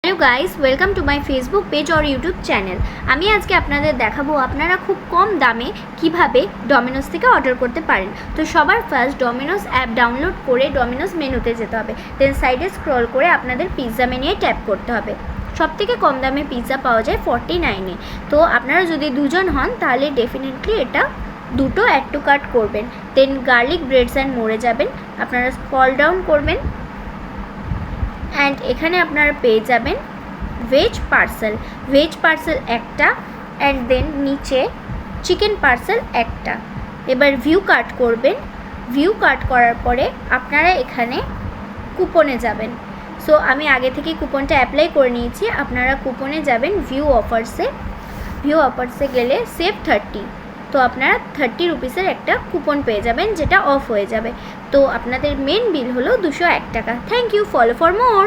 Hello guys, welcome to my Facebook page or YouTube channel. আমি আজকে আপনাদের দেখাবো আপনারা খুব কম দামে কিভাবে ডমিনোস থেকে অর্ডার করতে পারেন। তো সবার ফার্স্ট ডমিনোস অ্যাপ ডাউনলোড করে ডমিনোস মেনুতে যেতে হবে, দেন সাইডে স্ক্রল করে আপনাদের পিৎজা মেনুয়ে ট্যাপ করতে হবে। সবথেকে কম দামে পিৎজা পাওয়া যায় 49-এ। তো আপনারা যদি দুজন হন তাহলে ডেফিনেটলি এটা দুটো অ্যাড টু কার্ট করবেন, দেন গার্লিক ব্রেডস অ্যান্ড মোড়ে যাবেন, আপনারা স্ক্রল ডাউন করবেন অ্যান্ড এখানে আপনারা পেয়ে যাবেন ভেজ পার্সেল একটা অ্যান্ড দেন নিচে চিকেন পার্সেল একটা। এবার ভিউ কাট করবেন, ভিউ কাট করার পরে আপনারা এখানে কুপনে যাবেন। সো আমি আগে থেকে কুপনটা অ্যাপ্লাই করে নিয়েছি, আপনারা কুপনে যাবেন ভিউ অফার্সে গেলে সেভ 30, তো আপনারা 30 রুপিসের একটা কুপন পেয়ে যাবেন যেটা অফ হয়ে যাবে। তো আপনাদের মেন বিল হলো 201 টাকা। Thank you, follow for more.